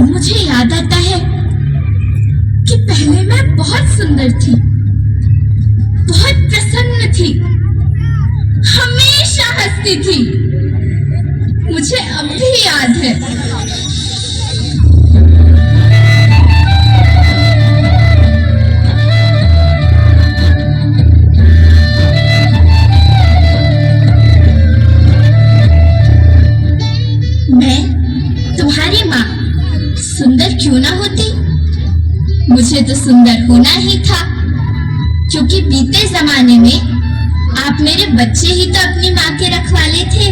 तब मुझे याद आता है कि पहले मैं बहुत सुंदर थी, बहुत प्रसन्न थी, हमेशा हंसती थी। मुझे अब भी याद है। मैं तुम्हारी माँ सुंदर क्यों ना होती, मुझे तो सुंदर होना ही था, क्योंकि बीते जमाने में आप मेरे बच्चे ही तो अपनी माँ के रखवाले थे।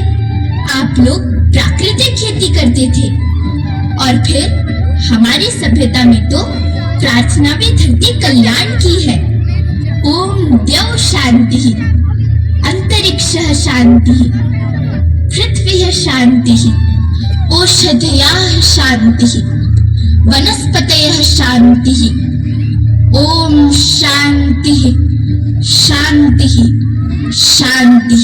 आप लोग प्राकृतिक खेती करते थे और फिर हमारी सभ्यता में तो प्रार्थना भी धरती कल्याण की है। ओम द्यौ शांति, अंतरिक्षः शांति, पृथ्वी शांति, औषधयः शांति, वनस्पतयः शांति। ओम शांति शांति शांति।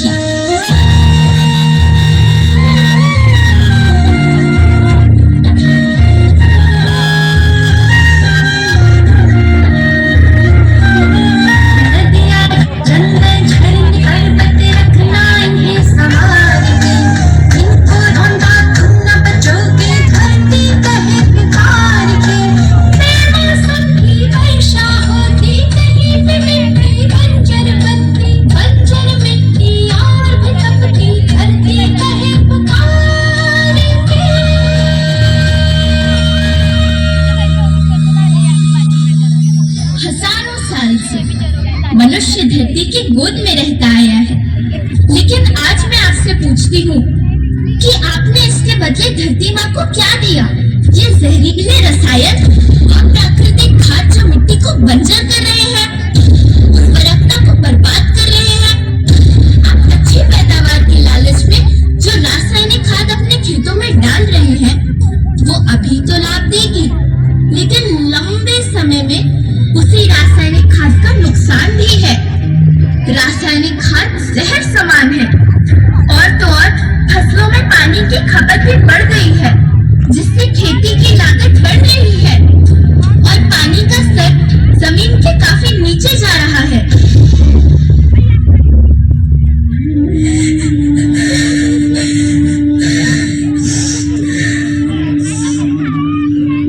मनुष्य धरती की गोद में रहता आया है, लेकिन आज मैं आपसे पूछती हूँ कि आपने इसके बदले धरती माँ को क्या दिया? ये जहरीले रसायन और प्राकृतिक खाद जो मिट्टी को बंजर कर रहे हैं, उर्वरकता को बर्बाद कर रहे हैं। आप अच्छी पैदावार के लालच में जो रासायनिक खाद अपने खेतों में डाल रहे हैं, वो अभी तो लाभ देगी, लेकिन लंबे समय में उसी रासायनिक खाद का नुकसान भी है। रासायनिक खाद जहर समान है, और तो और फसलों में पानी की खपत भी बढ़ गई है, जिससे खेती की लागत बढ़ रही है और पानी का स्तर जमीन के काफी नीचे जा रहा है।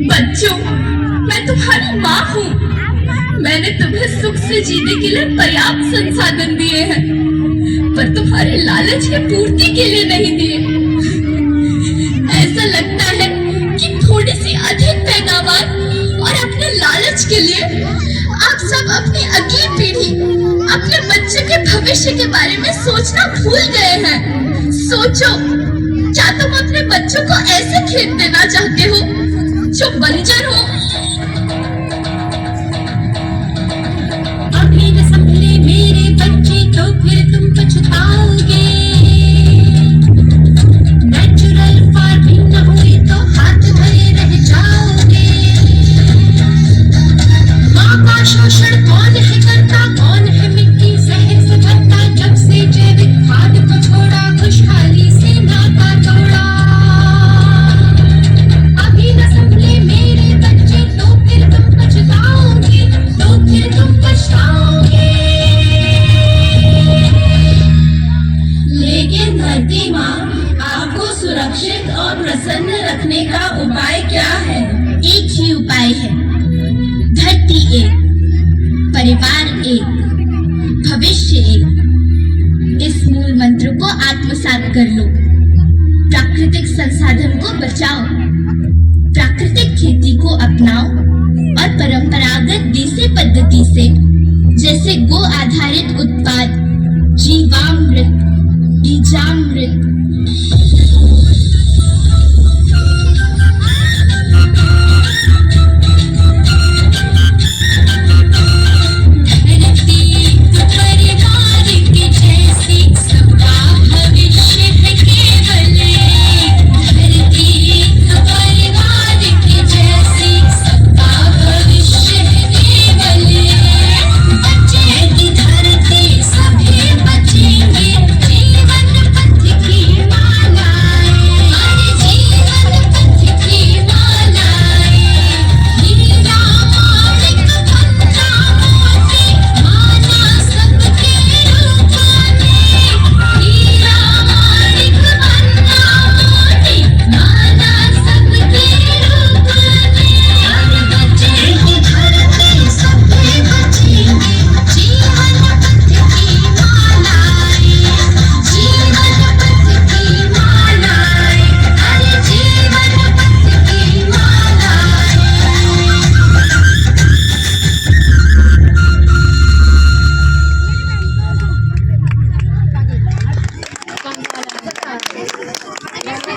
बच्चों, मैं तुम्हारी माँ हूँ। मैंने तुम्हें सुख से जीने के लिए पर्याप्त संसाधन दिए हैं, पर तुम्हारे लालच की पूर्ति के लिए नहीं दिए। ऐसा लगता है कि थोड़ी सी अधिक पैदावार और अपने लालच के लिए आप सब अपनी अगली पीढ़ी, अपने बच्चे के भविष्य के बारे में सोचना भूल गए हैं। सोचो, क्या तुम अपने बच्चों को ऐसे खेत देना चाहते हो जो बंजर हो? अभी न संभले मेरे बच्चे तो फिर तुम पछताओगे। नेचुरल फार्मिंग न हुई तो हाथ धरे रह जाओगे। माँ का शोषण कौन है करता, कौन है मिट्टी जहर से भरता? जब से जैविक खाद को छोड़ा, खुशहाली से नाता तोड़ा। अभी न संभले मेरे बच्चे तो फिर तुम पछताओगे, तो फिर तुम पछताओगे। लेकिन धरती माँ, आपको सुरक्षित और प्रसन्न रखने का उपाय क्या है? एक ही उपाय है, धरती एक, परिवार एक, भविष्य एक। इस मूल मंत्र को आत्मसात कर लो। प्राकृतिक संसाधन को बचाओ, प्राकृतिक खेती को अपनाओ और परंपरागत देसी पद्धति से, जैसे गो आधारित उत्पाद, जीवामृत, बीजामृत,